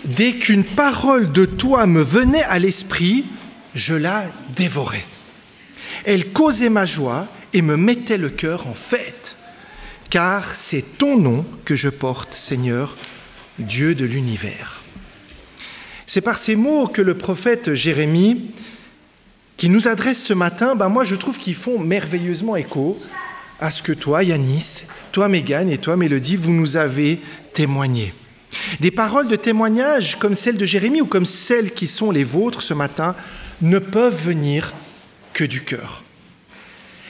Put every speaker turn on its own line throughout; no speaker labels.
Dès qu'une parole de toi me venait à l'esprit, je la dévorais. Elle causait ma joie et me mettait le cœur en fête, car c'est ton nom que je porte, Seigneur, Dieu de l'univers. C'est par ces mots que le prophète Jérémie, qui nous adresse ce matin, moi je trouve qu'ils font merveilleusement écho à ce que toi, Yanis, toi, Mégane et toi, Mélodie, vous nous avez témoigné. Des paroles de témoignage comme celles de Jérémie ou comme celles qui sont les vôtres ce matin ne peuvent venir que du cœur.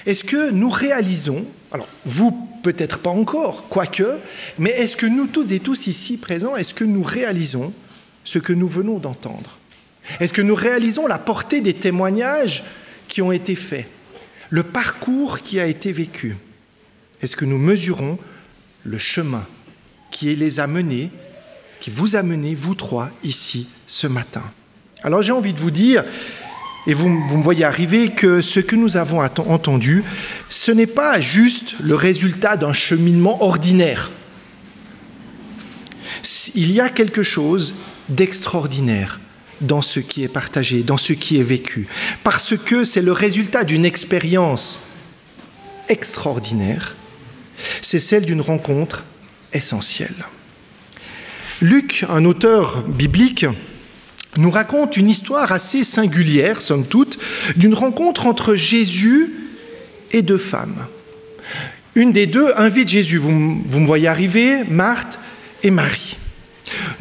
Est-ce que nous réalisons, alors vous peut-être pas encore, quoique, mais est-ce que nous toutes et tous ici présents, est-ce que nous réalisons ce que nous venons d'entendre? Est-ce que nous réalisons la portée des témoignages qui ont été faits, le parcours qui a été vécu? Est-ce que nous mesurons le chemin qui les a menés, qui vous a menés, vous trois, ici, ce matin? Alors j'ai envie de vous dire, et vous me voyez arriver, que ce que nous avons entendu, ce n'est pas juste le résultat d'un cheminement ordinaire. Il y a quelque chose d'extraordinaire dans ce qui est partagé, dans ce qui est vécu, parce que c'est le résultat d'une expérience extraordinaire, c'est celle d'une rencontre essentielle. Luc, un auteur biblique, nous raconte une histoire assez singulière, somme toute, d'une rencontre entre Jésus et deux femmes. Une des deux invite Jésus, vous me voyez arriver, Marthe et Marie.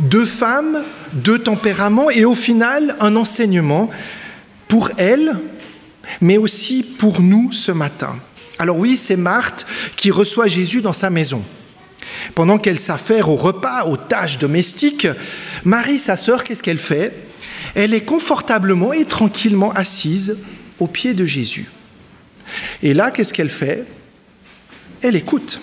Deux femmes, deux tempéraments et au final un enseignement pour elles, mais aussi pour nous ce matin. Alors oui, c'est Marthe qui reçoit Jésus dans sa maison. Pendant qu'elle s'affaire au repas, aux tâches domestiques, Marie, sa sœur, qu'est-ce qu'elle fait? Elle est confortablement et tranquillement assise aux pieds de Jésus. Et là, qu'est-ce qu'elle fait? Elle écoute.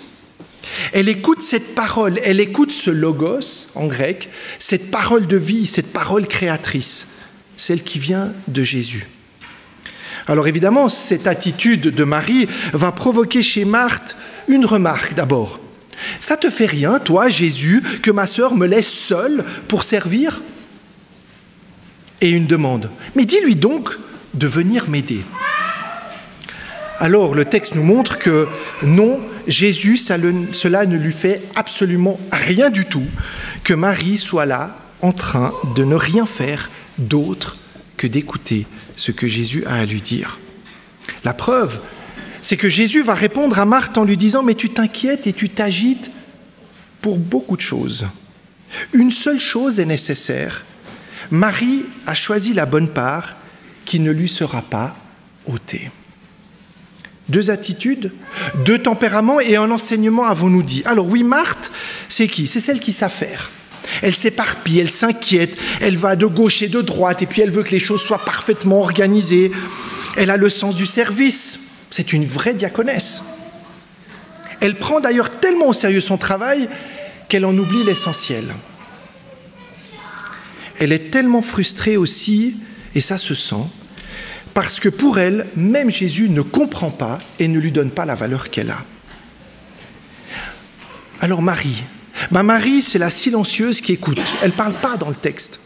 Elle écoute cette parole, elle écoute ce logos en grec, cette parole de vie, cette parole créatrice, celle qui vient de Jésus. Alors évidemment, cette attitude de Marie va provoquer chez Marthe une remarque d'abord. Ça te fait rien, toi, Jésus, que ma sœur me laisse seule pour servir? Et une demande. Mais dis-lui donc de venir m'aider. Alors le texte nous montre que non, Jésus, cela ne lui fait absolument rien du tout que Marie soit là en train de ne rien faire d'autre que d'écouter ce que Jésus a à lui dire. La preuve, c'est que Jésus va répondre à Marthe en lui disant « Mais tu t'inquiètes et tu t'agites pour beaucoup de choses. Une seule chose est nécessaire. Marie a choisi la bonne part qui ne lui sera pas ôtée. » Deux attitudes, deux tempéraments et un enseignement avons-nous dit. Alors oui, Marthe, c'est qui? C'est celle qui s'affaire. Elle s'éparpille, elle s'inquiète, elle va de gauche et de droite et puis elle veut que les choses soient parfaitement organisées. Elle a le sens du service. C'est une vraie diaconesse. Elle prend d'ailleurs tellement au sérieux son travail qu'elle en oublie l'essentiel. Elle est tellement frustrée aussi, et ça se sent, parce que pour elle, même Jésus ne comprend pas et ne lui donne pas la valeur qu'elle a. Alors Marie, Marie, c'est la silencieuse qui écoute. Elle ne parle pas dans le texte.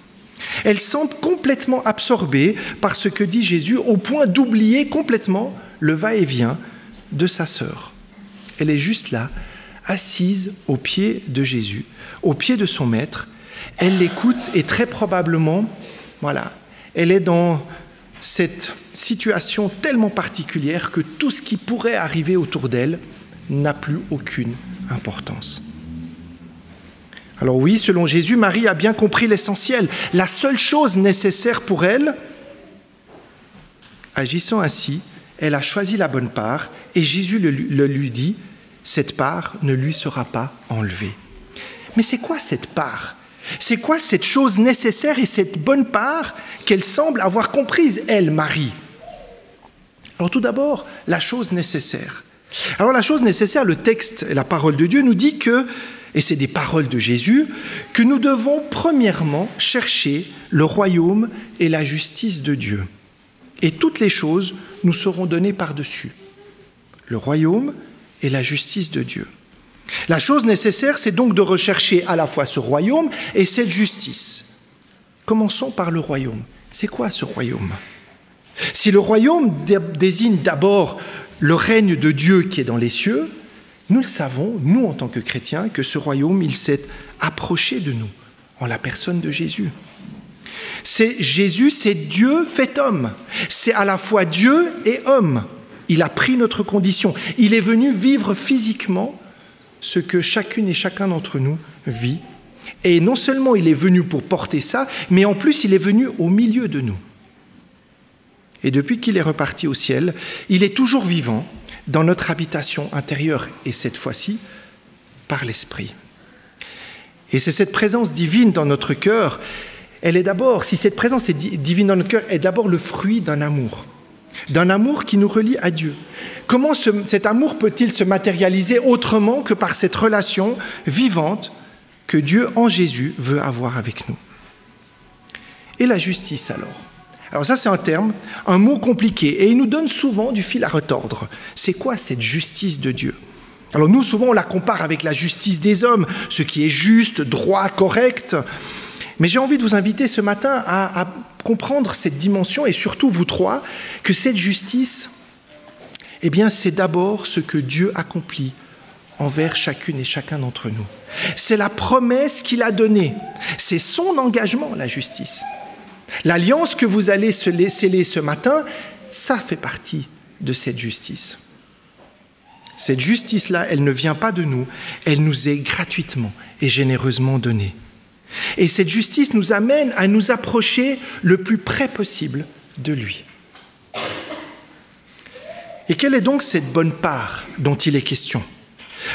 Elle semble complètement absorbée par ce que dit Jésus, au point d'oublier complètement le va-et-vient de sa sœur. Elle est juste là, assise aux pieds de Jésus, aux pieds de son maître. Elle l'écoute et très probablement, elle est dans cette situation tellement particulière que tout ce qui pourrait arriver autour d'elle n'a plus aucune importance. Alors oui, selon Jésus, Marie a bien compris l'essentiel. La seule chose nécessaire pour elle, agissant ainsi, elle a choisi la bonne part et Jésus le lui dit, cette part ne lui sera pas enlevée. Mais c'est quoi cette part? C'est quoi cette chose nécessaire et cette bonne part qu'elle semble avoir comprise, elle, Marie? Alors tout d'abord, la chose nécessaire. Alors la chose nécessaire, le texte et la parole de Dieu nous dit que, et c'est des paroles de Jésus, que nous devons premièrement chercher le royaume et la justice de Dieu. Et toutes les choses nous seront données par-dessus. Le royaume et la justice de Dieu. La chose nécessaire, c'est donc de rechercher à la fois ce royaume et cette justice. Commençons par le royaume. C'est quoi ce royaume? Si le royaume désigne d'abord le règne de Dieu qui est dans les cieux, nous le savons, nous en tant que chrétiens, que ce royaume, il s'est approché de nous, en la personne de Jésus. C'est Jésus, c'est Dieu fait homme. C'est à la fois Dieu et homme. Il a pris notre condition. Il est venu vivre physiquement ce que chacune et chacun d'entre nous vit. Et non seulement il est venu pour porter ça, mais en plus il est venu au milieu de nous. Et depuis qu'il est reparti au ciel, il est toujours vivant dans notre habitation intérieure, et cette fois-ci, par l'Esprit. Et c'est cette présence divine dans notre cœur, elle est d'abord, si cette présence est divine dans notre cœur, est d'abord le fruit d'un amour qui nous relie à Dieu. Comment cet amour peut-il se matérialiser autrement que par cette relation vivante que Dieu en Jésus veut avoir avec nous? Et la justice alors? Alors ça c'est un terme, un mot compliqué, et il nous donne souvent du fil à retordre. C'est quoi cette justice de Dieu? Alors nous souvent on la compare avec la justice des hommes, ce qui est juste, droit, correct. Mais j'ai envie de vous inviter ce matin à comprendre cette dimension, et surtout vous trois, que cette justice, eh bien c'est d'abord ce que Dieu accomplit envers chacune et chacun d'entre nous. C'est la promesse qu'il a donnée, c'est son engagement, la justice. L'alliance que vous allez sceller ce matin, ça fait partie de cette justice. Cette justice-là, elle ne vient pas de nous, elle nous est gratuitement et généreusement donnée. Et cette justice nous amène à nous approcher le plus près possible de lui. Et quelle est donc cette bonne part dont il est question?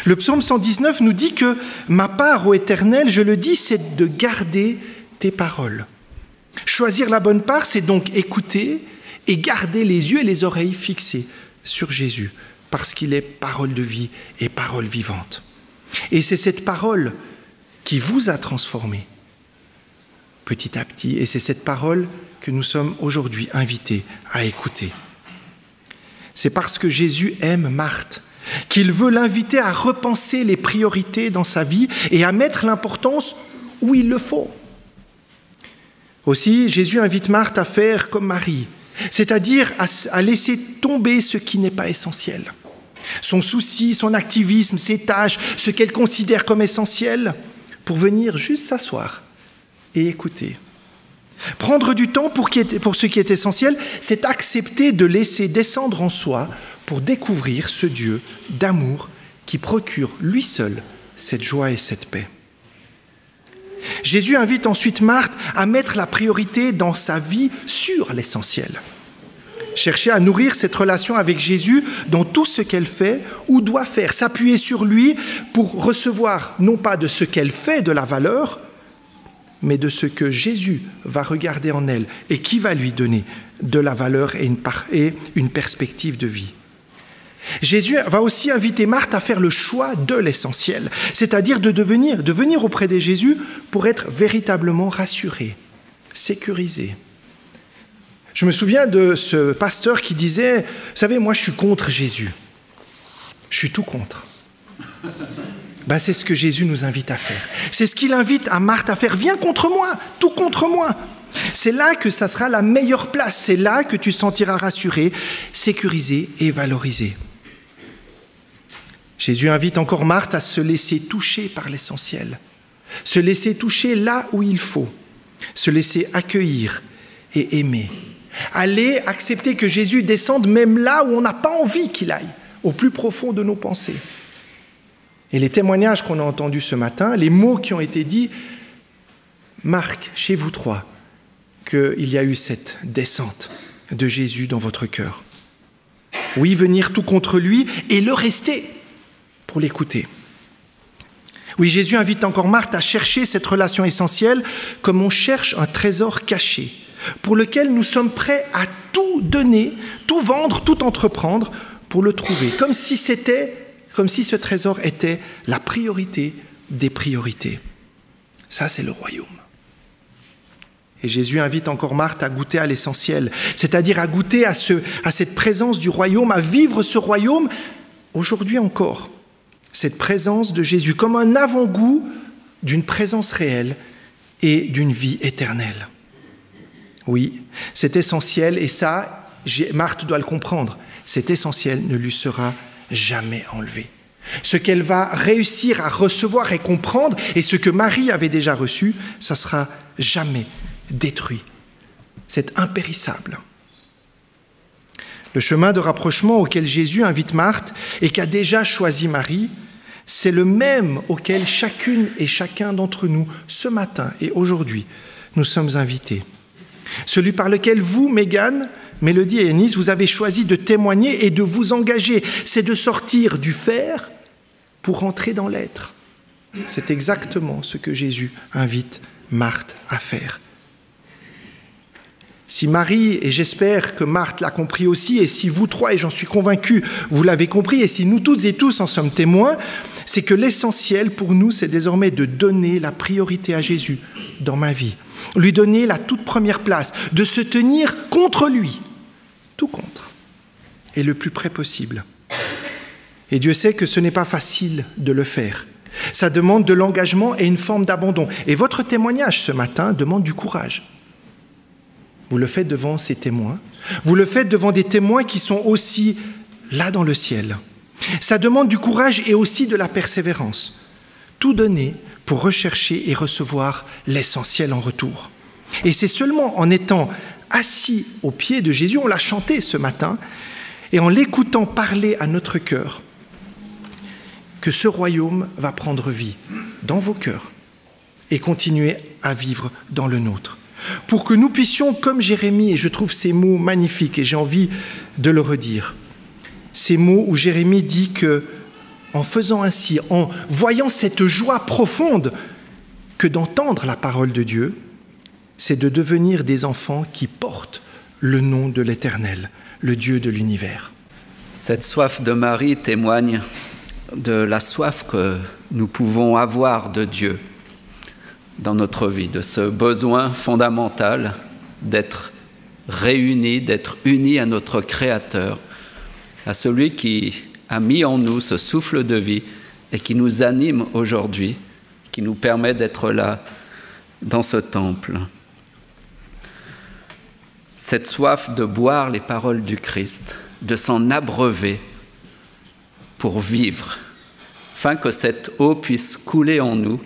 Le psaume 119 nous dit que « Ma part, ô Éternel, je le dis, c'est de garder tes paroles ». Choisir la bonne part, c'est donc écouter et garder les yeux et les oreilles fixés sur Jésus, parce qu'il est parole de vie et parole vivante. Et c'est cette parole qui vous a transformé petit à petit, et c'est cette parole que nous sommes aujourd'hui invités à écouter. C'est parce que Jésus aime Marthe qu'il veut l'inviter à repenser les priorités dans sa vie et à mettre l'importance où il le faut. Aussi, Jésus invite Marthe à faire comme Marie, c'est-à-dire à laisser tomber ce qui n'est pas essentiel. Son souci, son activisme, ses tâches, ce qu'elle considère comme essentiel, pour venir juste s'asseoir et écouter. Prendre du temps pour ce qui est essentiel, c'est accepter de laisser descendre en soi pour découvrir ce Dieu d'amour qui procure lui seul cette joie et cette paix. Jésus invite ensuite Marthe à mettre la priorité dans sa vie sur l'essentiel. Chercher à nourrir cette relation avec Jésus dans tout ce qu'elle fait ou doit faire, s'appuyer sur lui pour recevoir non pas de ce qu'elle fait de la valeur, mais de ce que Jésus va regarder en elle et qui va lui donner de la valeur et une perspective de vie. Jésus va aussi inviter Marthe à faire le choix de l'essentiel, c'est-à-dire de venir auprès de Jésus pour être véritablement rassurée, sécurisée. Je me souviens de ce pasteur qui disait « Vous savez, moi je suis contre Jésus. Je suis tout contre. » C'est ce que Jésus nous invite à faire. C'est ce qu'il invite à Marthe à faire. « Viens contre moi, tout contre moi. » C'est là que ça sera la meilleure place. C'est là que tu te sentiras rassuré, sécurisé et valorisé. Jésus invite encore Marthe à se laisser toucher par l'essentiel, se laisser toucher là où il faut, se laisser accueillir et aimer. Aller accepter que Jésus descende même là où on n'a pas envie qu'il aille, au plus profond de nos pensées. Et les témoignages qu'on a entendus ce matin, les mots qui ont été dits, marquent chez vous trois qu'il y a eu cette descente de Jésus dans votre cœur. Oui, venir tout contre lui et le rester pour l'écouter. Oui, Jésus invite encore Marthe à chercher cette relation essentielle comme on cherche un trésor caché, pour lequel nous sommes prêts à tout donner, tout vendre, tout entreprendre pour le trouver, comme si ce trésor était la priorité des priorités. Ça, c'est le royaume. Et Jésus invite encore Marthe à goûter à l'essentiel, c'est-à-dire à goûter à cette présence du royaume, à vivre ce royaume aujourd'hui encore. Cette présence de Jésus comme un avant-goût d'une présence réelle et d'une vie éternelle. Oui, c'est essentiel et ça, Marthe doit le comprendre, cet essentiel ne lui sera jamais enlevé. Ce qu'elle va réussir à recevoir et comprendre et ce que Marie avait déjà reçu, ça sera jamais détruit. C'est impérissable. Le chemin de rapprochement auquel Jésus invite Marthe et qu'a déjà choisi Marie, c'est le même auquel chacune et chacun d'entre nous, ce matin et aujourd'hui, nous sommes invités. Celui par lequel vous, Mégane, Mélodie et Yanis, vous avez choisi de témoigner et de vous engager. C'est de sortir du faire pour entrer dans l'être. C'est exactement ce que Jésus invite Marthe à faire. Si Marie, et j'espère que Marthe l'a compris aussi, et si vous trois, et j'en suis convaincu, vous l'avez compris, et si nous toutes et tous en sommes témoins, c'est que l'essentiel pour nous, c'est désormais de donner la priorité à Jésus dans ma vie, lui donner la toute première place, de se tenir contre lui, tout contre, et le plus près possible. Et Dieu sait que ce n'est pas facile de le faire. Ça demande de l'engagement et une forme d'abandon. Et votre témoignage ce matin demande du courage. Vous le faites devant ces témoins. Vous le faites devant des témoins qui sont aussi là dans le ciel. Ça demande du courage et aussi de la persévérance. Tout donner pour rechercher et recevoir l'essentiel en retour. Et c'est seulement en étant assis aux pieds de Jésus, on l'a chanté ce matin, et en l'écoutant parler à notre cœur, que ce royaume va prendre vie dans vos cœurs et continuer à vivre dans le nôtre. Pour que nous puissions, comme Jérémie, et je trouve ces mots magnifiques et j'ai envie de le redire, ces mots où Jérémie dit que, en faisant ainsi, en voyant cette joie profonde que d'entendre la parole de Dieu, c'est de devenir des enfants qui portent le nom de l'Éternel, le Dieu de l'univers.
Cette soif de Marie témoigne de la soif que nous pouvons avoir de Dieu dans notre vie, de ce besoin fondamental d'être réunis, d'être unis à notre Créateur, à celui qui a mis en nous ce souffle de vie et qui nous anime aujourd'hui, qui nous permet d'être là dans ce temple. Cette soif de boire les paroles du Christ, de s'en abreuver pour vivre, afin que cette eau puisse couler en nous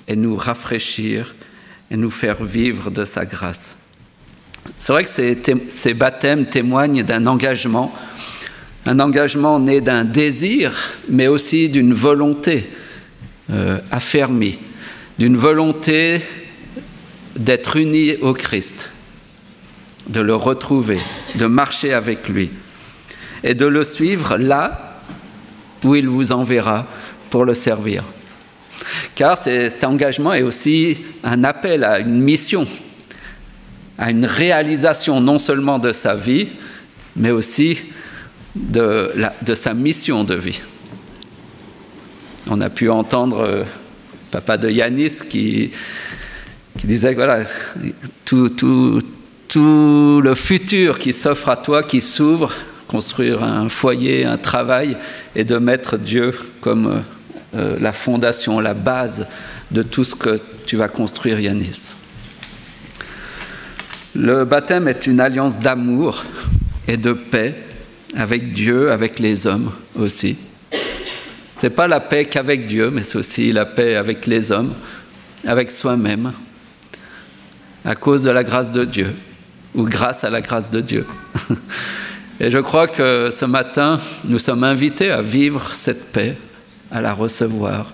et nous rafraîchir et nous faire vivre de sa grâce. C'est vrai que ces baptêmes témoignent d'un engagement né d'un désir, mais aussi d'une volonté affermie, d'une volonté d'être unis au Christ, de le retrouver, de marcher avec lui et de le suivre là où il vous enverra pour le servir. Car cet engagement est aussi un appel à une mission, à une réalisation non seulement de sa vie, mais aussi de sa mission de vie. On a pu entendre papa de Yanis qui disait que voilà, tout le futur qui s'offre à toi, qui s'ouvre, construire un foyer, un travail, et de mettre Dieu comme la fondation, la base de tout ce que tu vas construire, Yanis. Le baptême est une alliance d'amour et de paix avec Dieu, avec les hommes aussi. Ce n'est pas la paix qu'avec Dieu, mais c'est aussi la paix avec les hommes, avec soi-même, à cause de la grâce de Dieu, ou grâce à la grâce de Dieu. Et je crois que ce matin, nous sommes invités à vivre cette paix, à la recevoir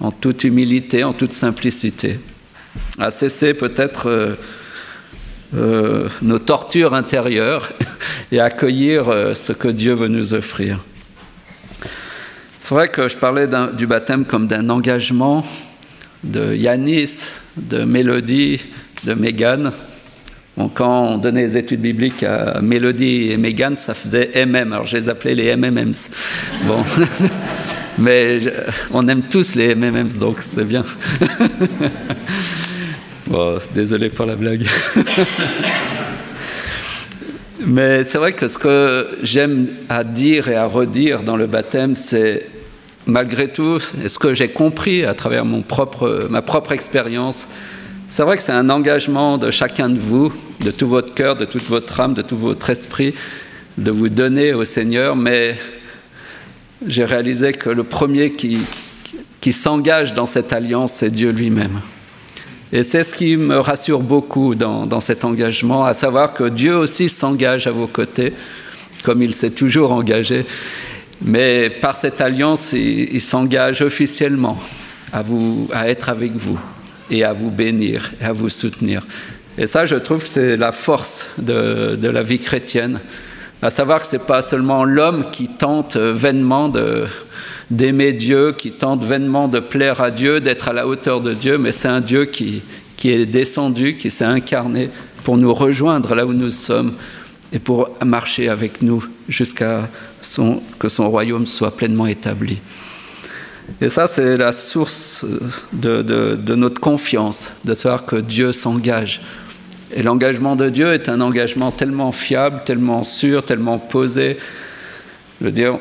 en toute humilité, en toute simplicité, à cesser peut-être nos tortures intérieures et à accueillir ce que Dieu veut nous offrir. C'est vrai que je parlais du baptême comme d'un engagement de Yanis, de Mélodie, de Mégane. Bon, quand on donnait les études bibliques à Mélodie et Mégane, ça faisait MM. Alors je les appelais les MMMs. Bon. Mais on aime tous les MMMs, donc c'est bien. Bon, désolé pour la blague. Mais c'est vrai que ce que j'aime à dire et à redire dans le baptême, c'est malgré tout, et ce que j'ai compris à travers ma propre expérience, c'est vrai que c'est un engagement de chacun de vous, de tout votre cœur, de toute votre âme, de tout votre esprit, de vous donner au Seigneur, mais j'ai réalisé que le premier qui s'engage dans cette alliance, c'est Dieu lui-même. Et c'est ce qui me rassure beaucoup dans cet engagement, à savoir que Dieu aussi s'engage à vos côtés, comme il s'est toujours engagé. Mais par cette alliance, il s'engage officiellement à être avec vous et à vous bénir et à vous soutenir. Et ça, je trouve que c'est la force de la vie chrétienne, à savoir que ce n'est pas seulement l'homme qui tente vainement d'aimer Dieu, qui tente vainement de plaire à Dieu, d'être à la hauteur de Dieu, mais c'est un Dieu qui est descendu, qui s'est incarné pour nous rejoindre là où nous sommes et pour marcher avec nous jusqu'à que son royaume soit pleinement établi. Et ça, c'est la source de notre confiance, de savoir que Dieu s'engage. Et l'engagement de Dieu est un engagement tellement fiable, tellement sûr, tellement posé. Je veux dire,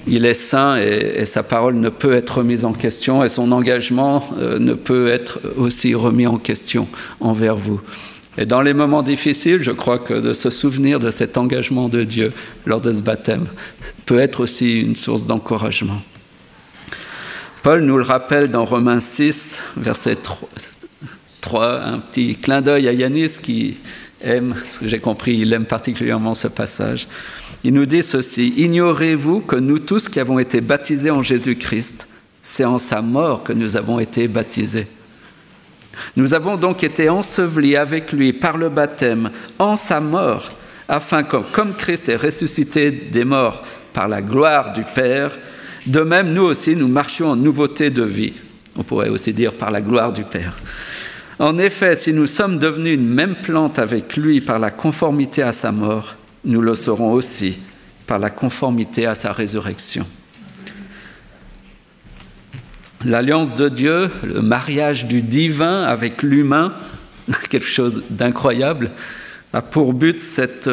il est saint et sa parole ne peut être remise en question et son engagement ne peut être aussi remis en question envers vous. Et dans les moments difficiles, je crois que de se souvenir de cet engagement de Dieu lors de ce baptême peut être aussi une source d'encouragement. Paul nous le rappelle dans Romains 6, verset 3, un petit clin d'œil à Yanis qui aime, ce que j'ai compris, il aime particulièrement ce passage. Il nous dit ceci: « Ignorez-vous que nous tous qui avons été baptisés en Jésus-Christ, c'est en sa mort que nous avons été baptisés. Nous avons donc été ensevelis avec lui par le baptême en sa mort, afin que, comme Christ est ressuscité des morts par la gloire du Père, de même nous aussi nous marchions en nouveauté de vie. » On pourrait aussi dire par la gloire du Père. « En effet, si nous sommes devenus une même plante avec lui par la conformité à sa mort, nous le serons aussi par la conformité à sa résurrection. » L'alliance de Dieu, le mariage du divin avec l'humain, quelque chose d'incroyable, a pour but cette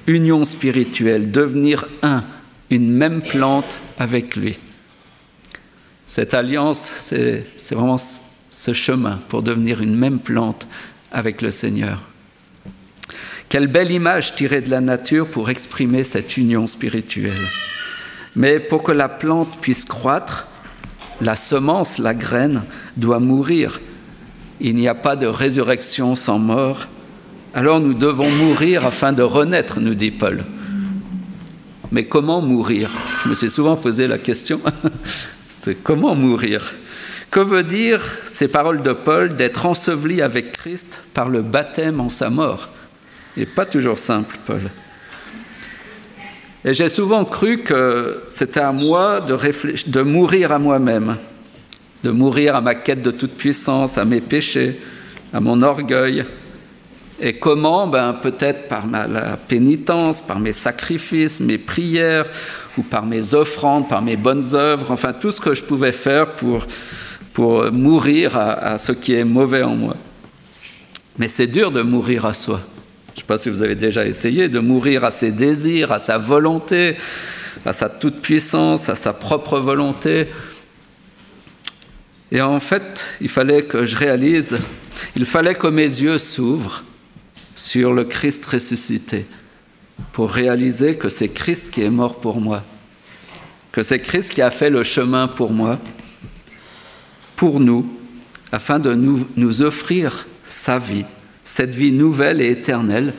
union spirituelle, devenir un, une même plante avec lui. Cette alliance, c'est vraiment ce chemin pour devenir une même plante avec le Seigneur. Quelle belle image tirée de la nature pour exprimer cette union spirituelle. Mais pour que la plante puisse croître, la semence, la graine, doit mourir. Il n'y a pas de résurrection sans mort. Alors nous devons mourir afin de renaître, nous dit Paul. Mais comment mourir? Je me suis souvent posé la question. C'est comment mourir? Que veut dire ces paroles de Paul d'être enseveli avec Christ par le baptême en sa mort? Il n'est pas toujours simple, Paul. Et j'ai souvent cru que c'était à moi de mourir à moi-même, de mourir à ma quête de toute puissance, à mes péchés, à mon orgueil. Et comment? Peut-être par la pénitence, par mes sacrifices, mes prières, ou par mes offrandes, par mes bonnes œuvres, enfin tout ce que je pouvais faire pour mourir à ce qui est mauvais en moi. Mais c'est dur de mourir à soi. Je ne sais pas si vous avez déjà essayé de mourir à ses désirs, à sa volonté, à sa toute-puissance, à sa propre volonté. Et en fait, il fallait que je réalise, il fallait que mes yeux s'ouvrent sur le Christ ressuscité pour réaliser que c'est Christ qui est mort pour moi, que c'est Christ qui a fait le chemin pour moi, pour nous, afin de nous offrir sa vie, cette vie nouvelle et éternelle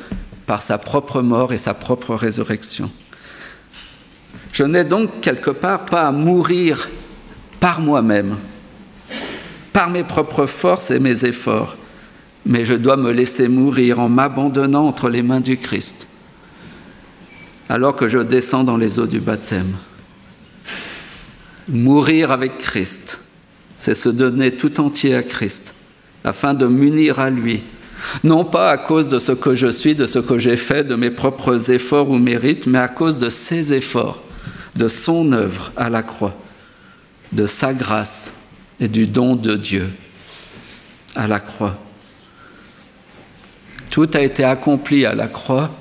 par sa propre mort et sa propre résurrection. Je n'ai donc quelque part pas à mourir par moi-même, par mes propres forces et mes efforts, mais je dois me laisser mourir en m'abandonnant entre les mains du Christ, alors que je descends dans les eaux du baptême. Mourir avec Christ, c'est se donner tout entier à Christ, afin de m'unir à lui, non pas à cause de ce que je suis, de ce que j'ai fait, de mes propres efforts ou mérites, mais à cause de ses efforts, de son œuvre à la croix, de sa grâce et du don de Dieu à la croix. Tout a été accompli à la croix,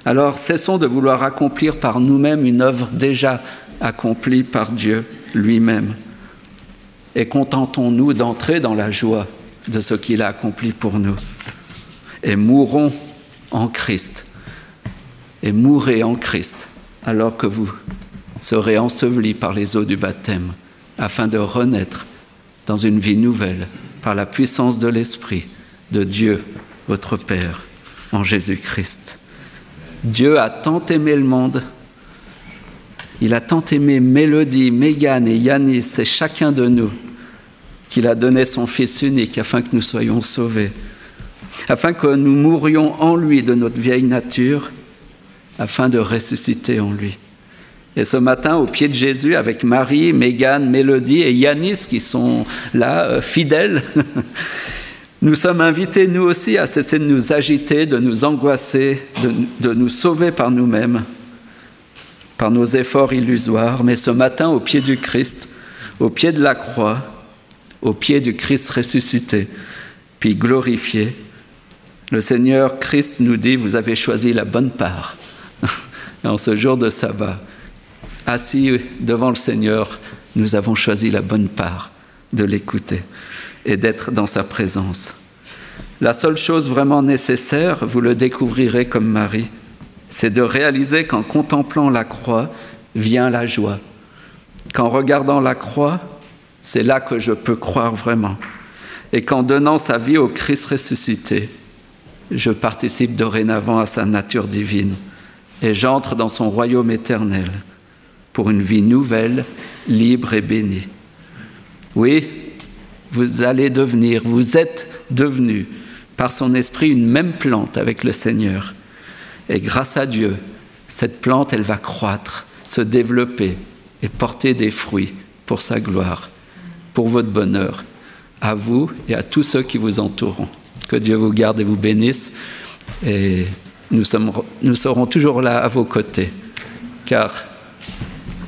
alors cessons de vouloir accomplir par nous-mêmes une œuvre déjà accomplie par Dieu lui-même et contentons-nous d'entrer dans la joie de ce qu'il a accompli pour nous. Et mourons en Christ, et mourrez en Christ, alors que vous serez ensevelis par les eaux du baptême, afin de renaître dans une vie nouvelle par la puissance de l'Esprit de Dieu, votre Père, en Jésus-Christ. Dieu a tant aimé le monde, il a tant aimé Mélodie, Mégane et Yanis et chacun de nous, qu'il a donné son Fils unique afin que nous soyons sauvés, afin que nous mourions en lui de notre vieille nature, afin de ressusciter en lui. Et ce matin, au pied de Jésus, avec Marie, Mégane, Mélodie et Yanis qui sont là, fidèles, nous sommes invités, nous aussi, à cesser de nous agiter, de nous angoisser, de nous sauver par nous-mêmes, par nos efforts illusoires. Mais ce matin, au pied du Christ, au pied de la croix, au pied du Christ ressuscité, puis glorifié, le Seigneur Christ nous dit, vous avez choisi la bonne part. En ce jour de sabbat, assis devant le Seigneur, nous avons choisi la bonne part de l'écouter et d'être dans sa présence. La seule chose vraiment nécessaire, vous le découvrirez comme Marie, c'est de réaliser qu'en contemplant la croix vient la joie. Qu'en regardant la croix, c'est là que je peux croire vraiment. Et qu'en donnant sa vie au Christ ressuscité, je participe dorénavant à sa nature divine et j'entre dans son royaume éternel pour une vie nouvelle, libre et bénie. Oui, vous êtes devenus par son esprit une même plante avec le Seigneur. Et grâce à Dieu, cette plante, elle va croître, se développer et porter des fruits pour sa gloire, pour votre bonheur, à vous et à tous ceux qui vous entoureront. Que Dieu vous garde et vous bénisse. Et nous serons toujours là à vos côtés, car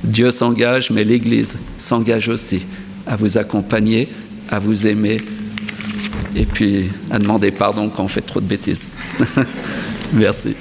Dieu s'engage, mais l'Église s'engage aussi à vous accompagner, à vous aimer, et puis à demander pardon quand on fait trop de bêtises. Merci.